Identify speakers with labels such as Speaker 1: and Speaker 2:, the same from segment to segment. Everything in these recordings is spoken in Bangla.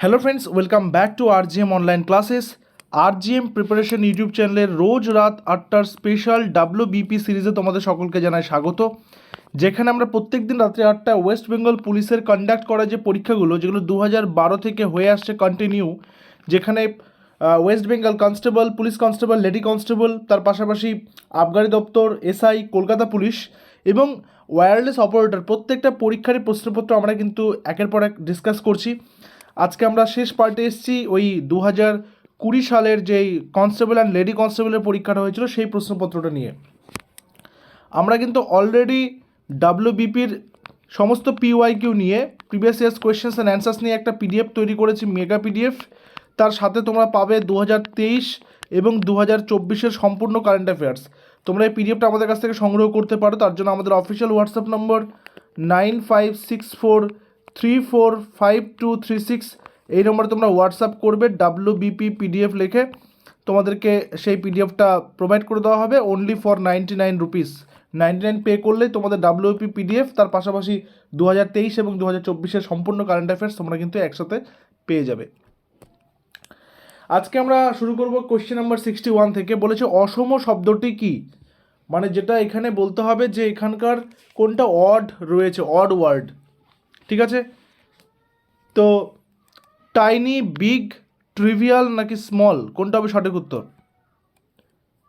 Speaker 1: Hello friends, welcome back to RGM online classes. RGM preparation YouTube চ্যানেলের রোজ রাত 8টার স্পেশাল ডাব্লিউবিপি সিরিজে তোমাদের সকলকে জানাই স্বাগত, যেখানে আমরা প্রত্যেক দিন রাত্রি 8টায় ওয়েস্ট বেঙ্গল পুলিশের কন্ডাক্ট করা যে পরীক্ষাগুলো, যেগুলো 2012 থেকে হয়ে আসছে কন্টিনিউ, যেখানে West Bengal constable, police constable, lady constable, তার পাশাপাশি আবগারি দপ্তর, এসআই, কলকাতা পুলিশ এবং ওয়্যারলেস অপারেটর, প্রত্যেকটা পরীক্ষারই প্রশ্নপত্র আমরা কিন্তু একের পর এক ডিসকাস করছি। আজকে আমরা শেষ পার্টে এসেছি ওই 2020 সালের যেই কনস্টেবল অ্যান্ড লেডি কনস্টেবলের পরীক্ষাটা হয়েছিল সেই প্রশ্নপত্রটা নিয়ে। আমরা কিন্তু অলরেডি ডাব্লিউবিপির সমস্ত পিওয়াইকিউ নিয়ে, previous years questions and answers নিয়ে একটা পিডিএফ তৈরি করেছি, মেগা পিডিএফ। তার সাথে তোমরা পাবে 2023 এবং 2024-এর সম্পূর্ণ কারেন্ট অ্যাফেয়ার্স। তোমরা এই পিডিএফটা আমাদের কাছ থেকে সংগ্রহ করতে পারো। তার জন্য আমাদের অফিসিয়াল হোয়াটসঅ্যাপ নম্বর 9564345236, এই নম্বরে তোমরা হোয়াটসঅ্যাপ করবে, ডাব্লিউবিপি পিডিএফ লিখে তোমাদেরকে সেই পিডিএফটা প্রোভাইড করে দেওয়া হবে অনলি ফর 99 রুপিস। 99 পে করলেই তোমাদের ডাব্লিউপি পিডিএফ, তার পাশাপাশি 2023 এবং 2024-এর সম্পূর্ণ কারেন্ট অ্যাফেয়ার্স তোমরা কিন্তু একসাথে পেয়ে যাবে। আজকে আমরা শুরু করব কোয়েশ্চেন নাম্বার 61 থেকে। বলেছে অসম শব্দটি কি, মানে যেটা এখানে বলতে হবে যে এখানকার কোনটা অড রয়েছে, অড ওয়ার্ড। ঠিক আছে, তো টাইনি, বিগ, ট্রিভিয়াল নাকি স্মল, কোনটা হবে সঠিক উত্তর?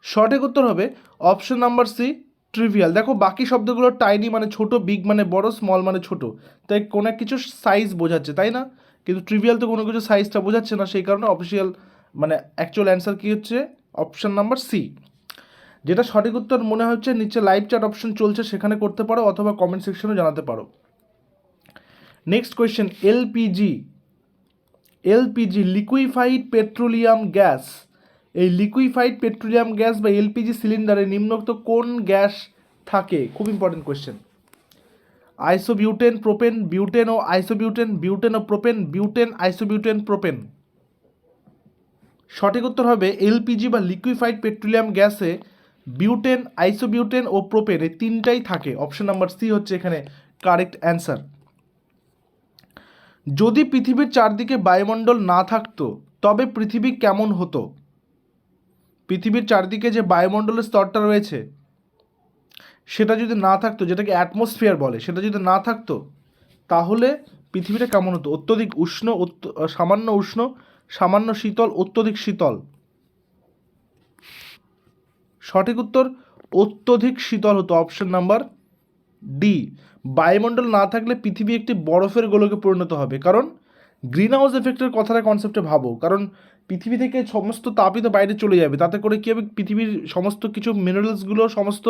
Speaker 1: সঠিক উত্তর হবে অপশন নাম্বার সি, ট্রিভিয়াল। দেখো বাকি শব্দগুলো টাইনি মানে ছোট, বিগ মানে বড়, স্মল মানে ছোট, তাই কোনো কিছু সাইজ বোঝাচ্ছে, তাই না? কিন্তু ট্রিভিয়াল তো কোনো কিছু সাইজটা বোঝাচ্ছে না, সেই কারণে অফিসিয়াল মানে অ্যাকচুয়াল অ্যান্সার কী হচ্ছে অপশন নাম্বার সি। যেটা সঠিক উত্তর মনে হচ্ছে নিচে লাইভ চ্যাট অপশন চলছে, সেখানে করতে পারো অথবা কমেন্ট সেকশনে জানাতে পারো। Next question, LPG liquefied petroleum gas. এই লিকুইফাইড পেট্রোলিয়াম গ্যাস বা এলপিজি সিলিন্ডারে নিম্নোক্ত কোন গ্যাস থাকে? খুব important question. Isobutane, propane, butane ও আইসোবিউটেন, বিউটেন ও প্রোপেন, বিউটেন, আইসোবিউটেন, প্রোপেন। সঠিক উত্তর হবে এলপিজি বা লিকুইফাইড পেট্রোলিয়াম গ্যাসে বিউটেন, আইসোবিউটেন ও প্রোপেন, এই তিনটাই থাকে। অপশন নাম্বার সি হচ্ছে এখানে কারেক্ট অ্যান্সার। যদি পৃথিবীর চারদিকে বায়ুমণ্ডল না থাকতো তবে পৃথিবী কেমন হতো? পৃথিবীর চারদিকে যে বায়ুমণ্ডলের স্তরটা রয়েছে সেটা যদি না থাকতো, যেটাকে অ্যাটমসফিয়ার বলে, সেটা যদি না থাকতো তাহলে পৃথিবীটা কেমন হতো? অত্যধিক উষ্ণ, সামান্য উষ্ণ, সামান্য শীতল, অত্যধিক শীতল। সঠিক উত্তর অত্যধিক শীতল হতো, অপশন নাম্বার ডি। বায়ুমণ্ডল না থাকলে পৃথিবী একটি বরফের গোলকে পরিণত হবে, কারণ গ্রিন হাউস এফেক্টের কথাটা কনসেপ্টে ভাবো, কারণ পৃথিবী থেকে সমস্ত তাপই তো বাইরে চলে যাবে, তাতে করে কী হবে, পৃথিবীর সমস্ত কিছু মিনারেলসগুলো, সমস্ত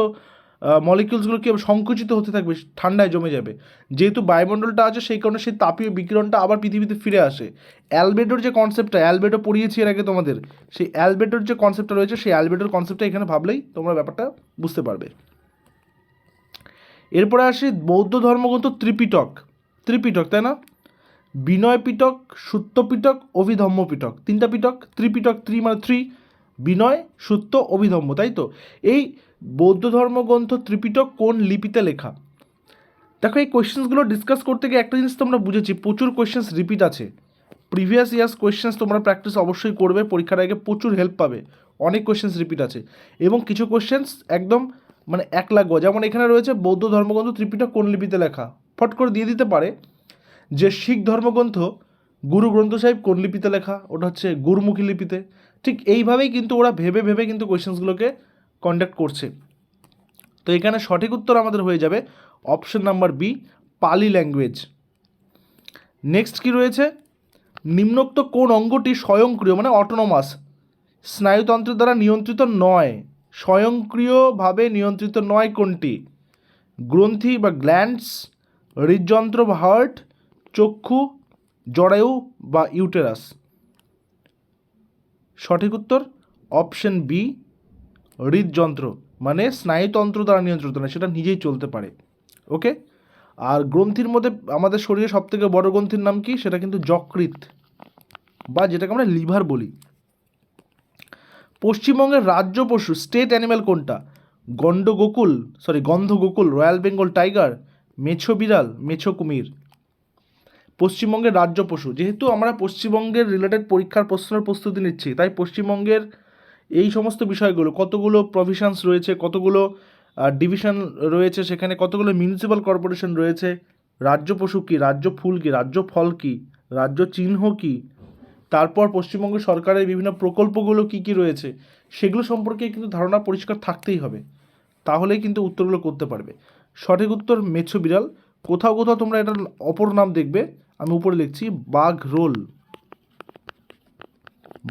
Speaker 1: মলিকিউলসগুলো কী হবে, সংকুচিত হতে থাকবে, ঠান্ডায় জমে যাবে। যেহেতু বায়ুমণ্ডলটা আছে সেই কারণে সেই তাপীয় বিকিরণটা আবার পৃথিবীতে ফিরে আসে। অ্যালবেডোর যে কনসেপ্টটা, অ্যালবেডো পড়িয়েছি এর আগে তোমাদের, সেই অ্যালবেডোর যে কনসেপ্টটা রয়েছে, সেই অ্যালবেডোর কনসেপ্টটা এখানে ভাবলেই তোমরা ব্যাপারটা বুঝতে পারবে। এরপরে আসি বৌদ্ধ ধর্মগ্রন্থ ত্রিপিটক, তাই না? বিনয় পিটক, সুত্ত পিটক, অভিধম্ম পিটক, তিনটা পিটক। ত্রিপিটক, ত্রি মানে থ্রি, বিনয়, সুত্ত, অভিধম্ম, তাই তো? এই বৌদ্ধ ধর্মগ্রন্থ ত্রিপিটক কোন লিপিতে লেখা? দেখো এই কোয়েশ্চেন্সগুলো ডিসকাস করতে গিয়ে একটা জিনিস তোমরা বুঝেছি, প্রচুর কোয়েশ্চেন্স রিপিট আছে। প্রিভিয়াস ইয়ার্স কোয়েশ্চেন্স তোমরা প্র্যাকটিস অবশ্যই করবে, পরীক্ষার আগে প্রচুর হেল্প পাবে। অনেক কোয়েশ্চেন্স রিপিট আছে এবং কিছু কোয়েশ্চেন্স একদম মানে এক লাগবে। যেমন এখানে রয়েছে বৌদ্ধ ধর্মগ্রন্থ ত্রিপিটক কোন লিপিতে লেখা, ফট করে দিয়ে দিতে পারে যে শিখ ধর্মগ্রন্থ গুরু গ্রন্থ সাহিব কোন লিপিতে লেখা, ওটা হচ্ছে গুরুমুখী লিপিতে। ঠিক এইভাবেই কিন্তু ওরা ভেবে ভেবে কিন্তু কোয়েশ্চেন্সগুলোকে কন্ডাক্ট করছে। তো এখানে সঠিক উত্তর আমাদের হয়ে যাবে অপশন নাম্বার বি, পালি ল্যাঙ্গুয়েজ। নেক্সট কি রয়েছে, নিম্নোক্ত কোন অঙ্গটি স্বয়ংক্রিয় মানে অটোনোমাস স্নায়ুতন্ত্রের দ্বারা নিয়ন্ত্রিত নয়? স্বয়ংক্রিয়ভাবে নিয়ন্ত্রিত নয় কোনটি? গ্রন্থি বা গ্ল্যান্ডস, হৃদযন্ত্র বা হার্ট, চক্ষু, জরায়ু বা ইউটেরাস। সঠিক উত্তর অপশন বি, হৃদযন্ত্র, মানে স্নায়ুতন্ত্র দ্বারা নিয়ন্ত্রিত নয়, সেটা নিজেই চলতে পারে। ওকে, আর গ্রন্থির মধ্যে আমাদের শরীরে সবথেকে বড় গ্রন্থির নাম কি? সেটা কিন্তু যকৃৎ, বা যেটাকে আমরা লিভার বলি। পশ্চিমবঙ্গের রাজ্য পশু স্টেট অ্যানিম্যাল কোনটা? গন্ধ গোকুল, রয়্যাল বেঙ্গল টাইগার, মেছো বিড়াল, মেছো কুমির। পশ্চিমবঙ্গের রাজ্য পশু, যেহেতু আমরা পশ্চিমবঙ্গের রিলেটেড পরীক্ষার প্রশ্নের প্রস্তুতি নিচ্ছি, তাই পশ্চিমবঙ্গের এই সমস্ত বিষয়গুলো, কতগুলো প্রভিশনস রয়েছে, কতগুলো ডিভিশন রয়েছে, সেখানে কতগুলো মিউনিসিপ্যাল কর্পোরেশন রয়েছে, রাজ্য পশু কী, রাজ্য ফুল কী, রাজ্য ফল কী, রাজ্য চিহ্ন কী, তারপর পশ্চিমবঙ্গ সরকারের বিভিন্ন প্রকল্পগুলো কী কী রয়েছে, সেগুলো সম্পর্কে কিন্তু ধারণা পরিষ্কার থাকতেই হবে, তাহলেই কিন্তু উত্তরগুলো করতে পারবে। সঠিক উত্তর মেছো বিড়াল। কোথাও কোথাও তোমরা এটার অপর নাম দেখবে, আমি উপরে লিখছি বাঘ রোল,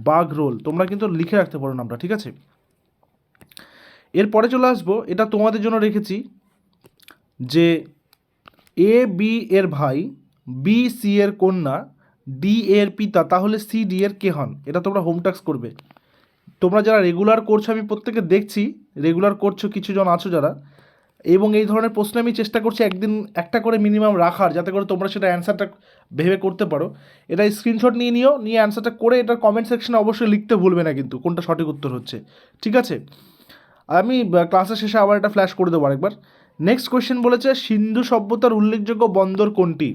Speaker 1: বাঘ রোল, তোমরা কিন্তু লিখে রাখতে পারো নামটা, ঠিক আছে। এরপরে চলে আসবো, এটা তোমাদের জন্য রেখেছি, যে এ বি এর ভাই, বি সি এর কন্যা, ডি এর পিতা, তাহলে সি ডি এর কে হন? এটা তোমরা হোম টাস্ক করবে। তোমরা যারা রেগুলার করছো, আমি প্রত্যেকে দেখছি রেগুলার করছো, কিছু জন আছো যারা, এবং এই ধরনের প্রশ্ন আমি চেষ্টা করছি একদিন একটা করে মিনিমাম রাখার, যাতে করে তোমরা সেটা অ্যান্সারটা ভেবে করতে পারো। এটা স্ক্রিনশট নিয়ে নিও, নিয়ে অ্যান্সারটা করে এটার কমেন্ট সেকশনে অবশ্যই লিখতে ভুলবে না কিন্তু কোনটা সঠিক উত্তর হচ্ছে, ঠিক আছে। আমি ক্লাসের শেষে আবার এটা ফ্ল্যাশ করে দেবো আরেকবার। নেক্সট কোয়েশ্চেন বলেছে, সিন্ধু সভ্যতার উল্লেখযোগ্য বন্দর কোনটি?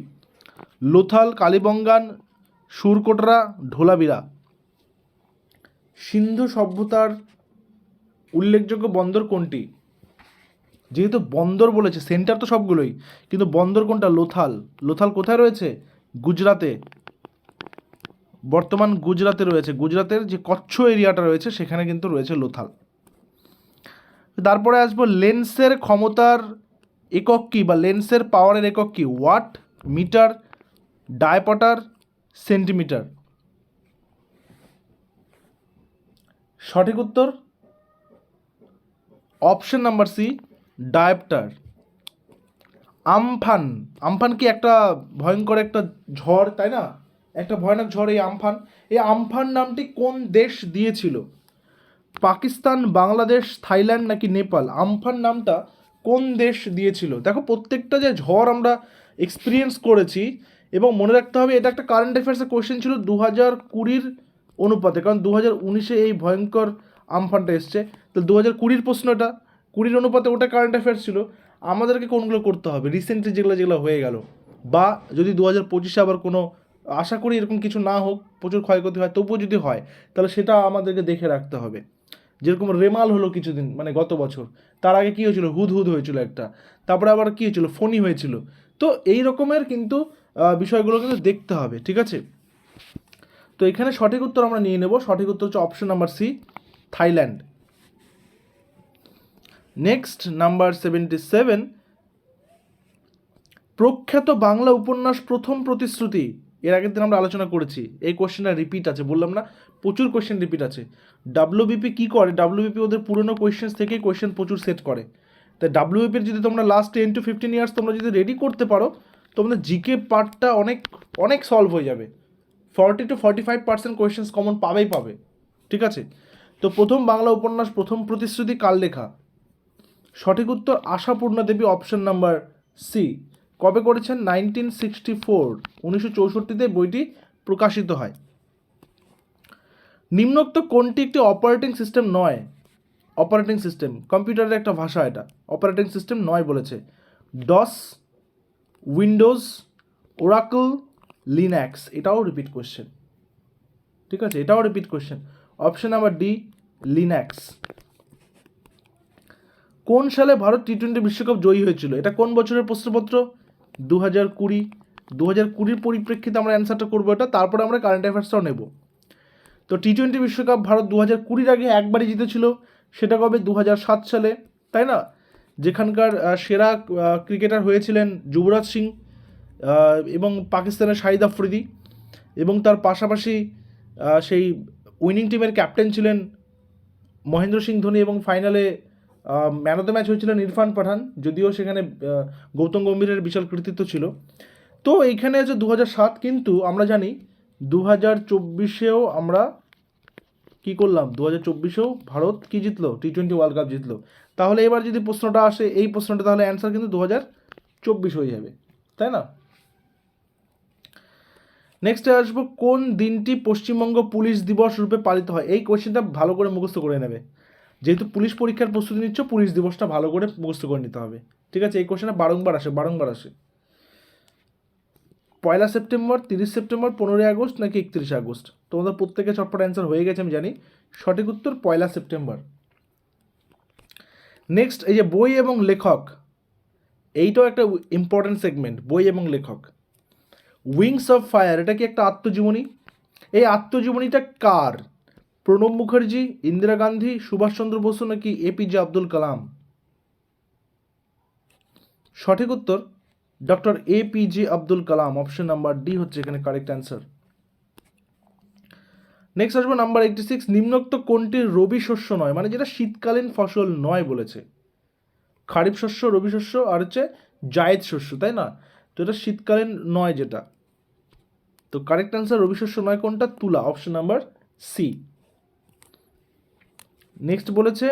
Speaker 1: লোথাল, কালীবঙ্গান, সুরকোটরা, ঢোলাবিরা। সিন্ধু সভ্যতার উল্লেখযোগ্য বন্দর কোনটি? যেহেতু বন্দর বলেছে, সেন্টার তো সবগুলোই, কিন্তু বন্দর কোনটা? লোথাল। লোথাল কোথায় রয়েছে? গুজরাতে, বর্তমান গুজরাতে রয়েছে। গুজরাতের যে কচ্ছ এরিয়াটা রয়েছে সেখানে কিন্তু রয়েছে লোথাল। তারপরে আসবো, লেন্সের ক্ষমতার একক কী, বা লেন্সের পাওয়ারের একক কী? Watt, metre, dioptre, centimetre. সঠিক উত্তর option number C, dioptre. Amphan, Amphan কি একটা ভয়ঙ্কর একটা ঝড়, তাই না? একটা ভয়ানক ঝড় এই আমফান। এই আমফান নামটি কোন দেশ দিয়েছিল? পাকিস্তান, বাংলাদেশ, থাইল্যান্ড নাকি নেপাল? আমফান নামটা কোন দেশ দিয়েছিল? দেখো, প্রত্যেকটা যে ঝড় আমরা এক্সপিরিয়েন্স করেছি, এবং মনে রাখতে হবে এটা একটা কারেন্ট অ্যাফেয়ার্সের কোয়েশ্চেন ছিল 2020 অনুপাতে, কারণ 2019 এই ভয়ঙ্কর আমফানটা এসছে, তো 2020 প্রশ্ন, এটা 20 অনুপাতে ওটা কারেন্ট অ্যাফেয়ার্স ছিল। আমাদেরকে কোনগুলো করতে হবে? রিসেন্টলি যেগুলো যেগুলো হয়ে গেল, বা যদি 2025 আবার কোনো, আশা করি এরকম কিছু না হোক, প্রচুর ক্ষয়ক্ষতি হয়, তবুও যদি হয় তাহলে সেটা আমাদেরকে দেখে রাখতে হবে। যেরকম রেমাল হলো কিছুদিন, মানে গত বছর, তার আগে কী হয়েছিল? হুদহুদ হয়েছিল একটা, তারপরে আবার কী হয়েছিল? ফণি হয়েছিল। তো এই রকমের কিন্তু বিষয়গুলো কিন্তু দেখতে হবে, ঠিক আছে। তো এখানে সঠিক উত্তর আমরা নিয়ে নেব, সঠিক উত্তর হচ্ছে option number C, Thailand. Next number 77, প্রখ্যাত বাংলা উপন্যাস প্রথম প্রতিশ্রুতি, এর আগের দিন আমরা আলোচনা করেছি, এই কোয়েশ্চেনটা রিপিট আছে, বললাম না প্রচুর কোয়েশ্চেন রিপিট আছে। ডাব্লিউবিপি কী করে? ডাব্লিউবিপি ওদের পুরনো কোয়েশ্চেন্স থেকেই কোয়েশ্চেন প্রচুর সেট করে। তাই ডাব্লিউবিপির যদি তোমরা লাস্ট 10 to 15 ইয়ার্স তোমরা যদি রেডি করতে পারো, তোমাদের জিকে পার্টটা অনেক অনেক সলভ হয়ে যাবে। 40 to 45% কোয়েশ্চেন্স কমন পাবেই পাবে, ঠিক আছে। তো প্রথম বাংলা উপন্যাস প্রথম প্রতিশ্রুতি কার লেখা? সঠিক উত্তর আশাপূর্ণা দেবী, অপশন নাম্বার সি। কবে করেছেন? 1964, 1964 বইটি প্রকাশিত হয়। নিম্নোক্ত কোনটি একটি অপারেটিং সিস্টেম নয়? অপারেটিং সিস্টেম, কম্পিউটারের একটা ভাষা, এটা অপারেটিং সিস্টেম নয় বলেছে। DOS, Windows, Oracle, Linux. এটাও রিপিট কোয়েশ্চেন, ঠিক আছে, এটাও repeat question. Option number D, Linux. কোন সালে ভারত টি-20 বিশ্বকাপ জয়ী হয়েছিল? এটা কোন বছরের প্রশ্নপত্র? 2020। 2020 পরিপ্রেক্ষিতে আমরা অ্যান্সারটা করবো এটা, তারপরে আমরা কারেন্ট অ্যাফেয়ার্সটাও নেব। তো টি-20 বিশ্বকাপ ভারত 2020 আগে একবারই জিতেছিল, সেটা কবে? 2007 সালে, তাই না? যেখানকার সেরা ক্রিকেটার হয়েছিলেন যুবরাজ সিং, এবং পাকিস্তানের শাহিদ আফ্রিদি, এবং তার পাশাপাশি সেই উইনিং টিমের ক্যাপ্টেন ছিলেন মহেন্দ্র সিং ধোনি, এবং ফাইনালে ম্যান অফ দ্য ম্যাচ হয়েছিলেন ইরফান পাঠান, যদিও সেখানে গৌতম গম্ভীরের বিশাল কৃতিত্ব ছিল। তো এইখানে আছে 2007, কিন্তু আমরা জানি 2024-এও আমরা কী করলাম? 2024-এও ভারত কী জিতলো? টি-20 ওয়ার্ল্ড কাপ জিতলো। তাহলে এবার যদি প্রশ্নটা আসে, এই প্রশ্নটা, তাহলে অ্যান্সার কিন্তু 2024 হয়ে যাবে, তাই না? নেক্সটে আসবো, কোন দিনটি পশ্চিমবঙ্গ পুলিশ দিবস রূপে পালিত হয়? এই কোয়েশ্চেনটা ভালো করে মুখস্থ করে নেবে, যেহেতু পুলিশ পরীক্ষার প্রস্তুতি নিচ্ছ, পুলিশ দিবসটা ভালো করে মুখস্থ করে নিতে হবে, ঠিক আছে। এই কোয়েশ্চেনটা বারংবার আসে, বারংবার আসে। 1 সেপ্টেম্বর, 30 সেপ্টেম্বর, 15 আগস্ট নাকি 31 আগস্ট? তোমাদের প্রত্যেকে চটপট অ্যান্সার হয়ে গেছে আমি জানি। সঠিক উত্তর 1 সেপ্টেম্বর। নেক্সট, এই যে বই এবং লেখক, এইটাও একটা ইম্পর্টেন্ট সেগমেন্ট, বই এবং লেখক। উইংস অফ ফায়ার, এটা কি একটা আত্মজীবনী? এই আত্মজীবনীটা কার? প্রণব মুখার্জি, ইন্দিরা গান্ধী, সুভাষচন্দ্র বসু নাকি এপিজে আব্দুল কালাম? সঠিক উত্তর doctor APJ Abdul Kalam, option number D হচ্ছে এখানে কারেক্ট অ্যান্সার। নেক্সট আসবো নাম্বার 86, নিম্নোক্ত কোনটি রবি শস্য নয়, মানে যেটা শীতকালীন ফসল নয় বলেছে। খারিফ শস্য, রবি শস্য আর হচ্ছে জায়েদ শস্য, তাই না? তো এটা শীতকালীন নয় যেটা, তো কারেক্ট অ্যান্সার রবি শস্য নয় কোনটা? তুলা, অপশন নাম্বার সি। নেক্সট বলেছে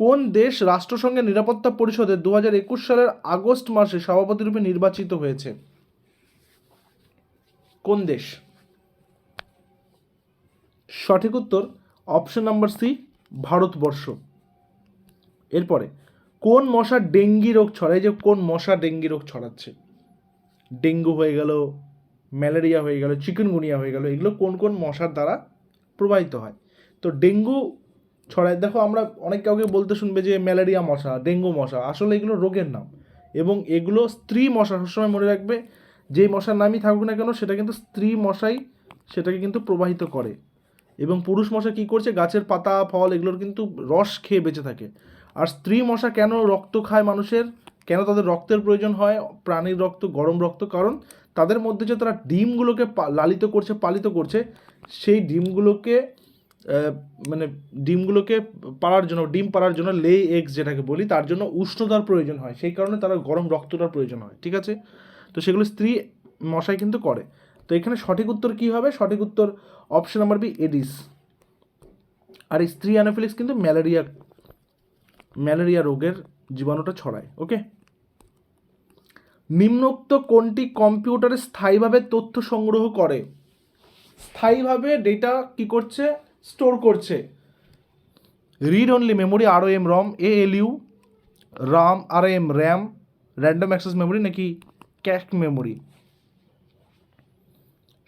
Speaker 1: কোন দেশ রাষ্ট্রসংঘের নিরাপত্তা পরিষদে 2021 সালের আগস্ট মাসে সভাপতি রূপে নির্বাচিত হয়েছে? কোন দেশ? সঠিক উত্তর অপশন নাম্বার সি, ভারতবর্ষ। এরপরে কোন মশা ডেঙ্গি রোগ ছড়ায়? যে কোন মশা ডেঙ্গি রোগ ছড়াচ্ছে? ডেঙ্গু হয়ে গেল, ম্যালেরিয়া হয়ে গেল, চিকেনগুনিয়া হয়ে গেল, এগুলো কোন কোন মশার দ্বারা প্রবাহিত হয়? তো ডেঙ্গু ছড়ায়, দেখো আমরা অনেক কাউকে বলতে শুনবে যে ম্যালেরিয়া মশা, ডেঙ্গু মশা, আসলে এগুলো রোগের নাম, এবং এগুলো স্ত্রী মশা, সবসময় মনে রাখবে যেই মশার নামই থাকুক না কেন সেটা কিন্তু স্ত্রী মশাই সেটাকে কিন্তু প্রবাহিত করে, এবং পুরুষ মশা কী করছে? গাছের পাতা, ফল এগুলোর কিন্তু রস খেয়ে বেঁচে থাকে। আর স্ত্রী মশা কেন রক্ত খায় মানুষের, কেন তাদের রক্তের প্রয়োজন হয়, প্রাণীর রক্ত, গরম রক্ত? কারণ তাদের মধ্যে যে তারা ডিমগুলোকে লালিত করছে, পালিত করছে, সেই ডিমগুলোকে মানে ডিমগুলোকে পাড়ার জন্য, ডিম পাড়ার জন্য, লে এগস যেটাকে বলি, তার জন্য উষ্ণতার প্রয়োজন হয়, সেই কারণে তারা গরম রক্তটার প্রয়োজন হয়, ঠিক আছে? তো সেগুলো স্ত্রী মশাই কিন্তু করে। তো এখানে সঠিক উত্তর কী হবে? সঠিক উত্তর অপশন নাম্বার বি, এডিস। আর এই স্ত্রী অ্যানোফিলিস কিন্তু ম্যালেরিয়া রোগের জীবাণুটা ছড়ায়। ওকে, নিম্নোক্ত কোনটি কম্পিউটারে স্থায়ীভাবে তথ্য সংগ্রহ করে? স্থায়ীভাবে ডেটা কি করছে? স্টোর করছে। রিড অনলি মেমোরি, ROM রম, ALU Ram, RAM RAM, random access memory নাকি ক্যাশ মেমোরি?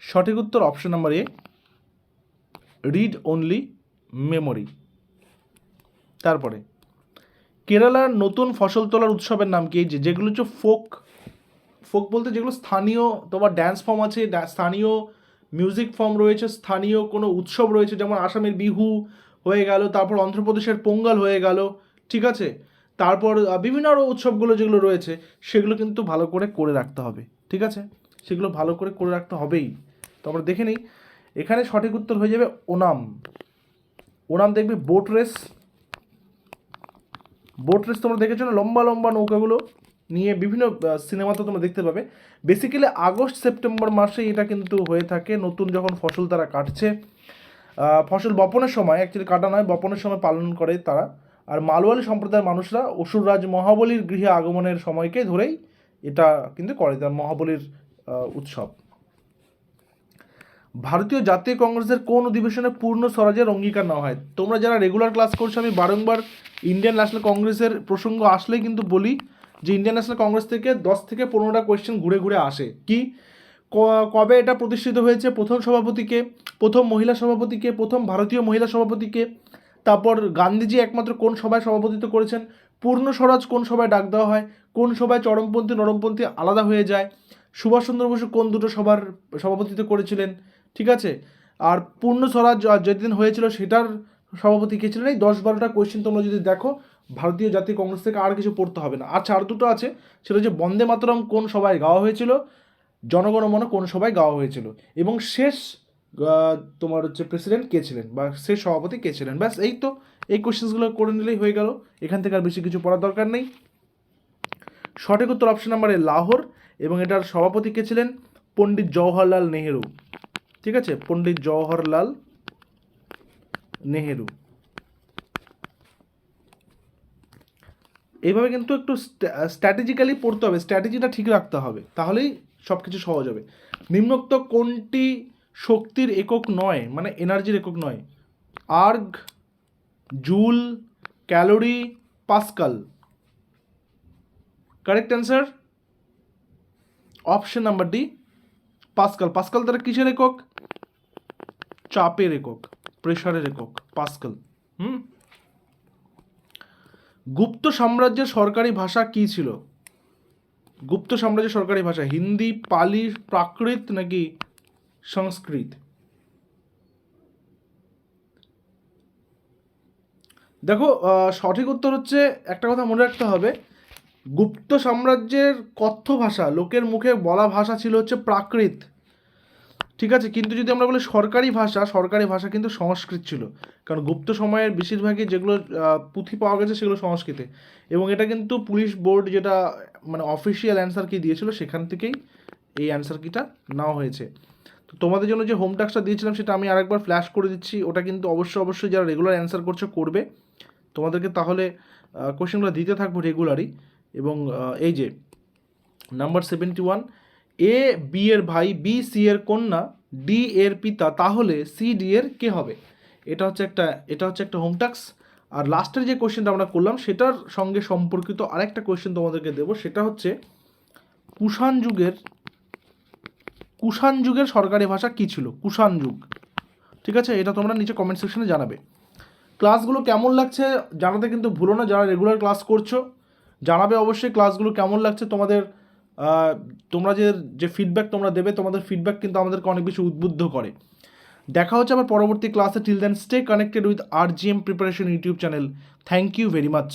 Speaker 1: সঠিক উত্তর option number A, read only memory. তারপরে কেরালার নতুন ফসল তোলার উৎসবের নাম কি? যেগুলো হচ্ছে ফোক বলতে যেগুলো স্থানীয় তোমার ড্যান্স ফর্ম আছে, স্থানীয় মিউজিক ফর্ম রয়েছে, স্থানীয় কোনো উৎসব রয়েছে, যেমন আসামের বিহু হয়ে গেল, তারপর অন্ধ্রপ্রদেশের পোঙ্গল হয়ে গেল, ঠিক আছে? তারপর বিভিন্ন আরও উৎসবগুলো যেগুলো রয়েছে সেগুলো কিন্তু ভালো করে রাখতে হবে, ঠিক আছে? সেগুলো ভালো করে রাখতে হবেই। তো আমরা দেখে নিই, এখানে সঠিক উত্তর হয়ে যাবে ওনাম। ওনাম দেখবে বোট রেস তোমরা দেখেছো না, লম্বা লম্বা নৌকাগুলো নিয়ে বিভিন্ন সিনেমাতে তোমরা দেখতে পাবে। বেসিক্যালি আগস্ট সেপ্টেম্বর মাসে এটা কিন্তু হয়ে থাকে, নতুন যখন ফসল তারা কাটছে, ফসল বপনের সময়, অ্যাকচুয়ালি কাটা নয়, বপনের সময় পালন করে তারা। আর মালওয়ালি সম্প্রদায়ের মানুষরা অসুররাজ মহাবলীর গৃহে আগমনের সময়কে ধরেই এটা কিন্তু করে, তার মহাবলীর উৎসব। ভারতীয় জাতীয় কংগ্রেসের কোন অধিবেশনে পূর্ণ স্বরাজের অঙ্গীকার নেওয়া হয়? তোমরা যারা রেগুলার ক্লাস করছো, আমি বারংবার ইন্ডিয়ান ন্যাশনাল কংগ্রেসের প্রসঙ্গ আসলেই কিন্তু বলি যে ইন্ডিয়ান ন্যাশনাল কংগ্রেস থেকে 10 থেকে 15টা কোয়েশ্চেন ঘুরে ঘুরে আসে। কি, কবে এটা প্রতিষ্ঠিত হয়েছে, প্রথম সভাপতিকে, প্রথম মহিলা সভাপতিকে, প্রথম ভারতীয় মহিলা সভাপতিকে, তারপর গান্ধীজি একমাত্র কোন সভায় সভাপতিত্ব করেছেন, পূর্ণ স্বরাজ কোন সভায় ডাক দেওয়া হয়, কোন সভায় চরমপন্থী নরমপন্থী আলাদা হয়ে যায়, সুভাষচন্দ্র বসু কোন দুটো সভার সভাপতিত্ব করেছিলেন, ঠিক আছে? আর পূর্ণ স্বরাজ যেদিন হয়েছিল সেটার সভাপতি কে ছিলেন? এই 10-12টা কোয়েশ্চেন তোমরা যদি দেখো, ভারতীয় জাতীয় কংগ্রেস থেকে আর কিছু পড়তে হবে না। আচ্ছা, আর দুটো আছে, সেটা হচ্ছে বন্দে মাতরম কোন সভায় গাওয়া হয়েছিল, জনগণমন কোন সভায় গাওয়া হয়েছিল, এবং শেষ তোমার হচ্ছে প্রেসিডেন্ট কে ছিলেন বা শেষ সভাপতি কে ছিলেন। ব্যাস, এই তো, এই কোয়েশ্চেন্সগুলো করে নিলেই হয়ে গেল, এখান থেকে আর বেশি কিছু পড়ার দরকার নেই। সঠিক উত্তর অপশন নাম্বারে লাহোর, এবং এটার সভাপতি কে ছিলেন? পণ্ডিত জওহরলাল নেহেরু, ঠিক আছে? পণ্ডিত জওহরলাল নেহেরু। এইভাবে কিন্তু একটু স্ট্র্যাটেজিক্যালি পড়তে হবে, স্ট্র্যাটেজিটা ঠিক রাখতে হবে, তাহলেই সব কিছু সহজ হবে। নিম্নোক্ত কোনটি শক্তির একক নয়, মানে এনার্জির একক নয়? Erg, joule, calorie, Pascal? Correct answer option number D, Pascal. Pascal তারা কিসের একক? চাপের একক, প্রেশারের একক পাস্কাল। গুপ্ত সাম্রাজ্যের সরকারি ভাষা কি ছিল? গুপ্ত সাম্রাজ্যের সরকারি ভাষা হিন্দি, পালি, প্রাকৃত নাকি সংস্কৃত? দেখো সঠিক উত্তর হচ্ছে, একটা কথা মনে রাখতে হবে, গুপ্ত সাম্রাজ্যের কথ্য ভাষা, লোকের মুখে বলা ভাষা ছিল হচ্ছে প্রাকৃত, ঠিক আছে। কিন্তু যদি আমরা বলি সরকারি ভাষা কিন্তু সংস্কৃত ছিল, কারণ গুপ্ত সময়ের বেশিরভাগই যেগুলো পুঁথি পাওয়া গেছে সেগুলো সংস্কৃতে। এবং এটা কিন্তু পুলিশ বোর্ড যেটা মানে অফিসিয়াল অ্যান্সার কি দিয়েছিল সেখান থেকেই এই অ্যান্সার কিটা নেওয়া হয়েছে। তো তোমাদের জন্য যে হোম টাস্কটা দিয়েছিলাম সেটা আমি আরেকবার ফ্ল্যাশ করে দিচ্ছি, ওটা কিন্তু অবশ্যই যারা রেগুলার অ্যান্সার করছে করবে। তোমাদেরকে তাহলে কোশ্চেনগুলো দিতে থাকবো রেগুলারই। এবং এই যে নাম্বার 71, এ বি এর ভাই, বি সি এর কন্যা, ডি এর পিতা, তাহলে সি ডি এর কে হবে? এটা হচ্ছে একটা হোম টাস্ক। আর লাস্টের যে কোশ্চেনটা আমরা করলাম সেটার সঙ্গে সম্পর্কিত আরেকটা কোশ্চেন তোমাদেরকে দেবো, সেটা হচ্ছে কুষাণ যুগের সরকারি ভাষা কী ছিল? কুষাণ যুগ, ঠিক আছে। এটা তোমরা নিচে কমেন্ট সেকশনে জানাবে। ক্লাসগুলো কেমন লাগছে জানাতে কিন্তু ভুলো না, যারা রেগুলার ক্লাস করছো জানাবে অবশ্যই ক্লাসগুলো কেমন লাগছে তোমাদের। তোমরা যে ফিডব্যাক তোমরা দেবে, তোমাদের ফিডব্যাক কিন্তু আমাদেরকে অনেক বেশি উদ্বুদ্ধ করে। দেখা হচ্ছে আবার পরবর্তী ক্লাসে। Till then stay connected with RGM preparation YouTube channel. Thank you very much.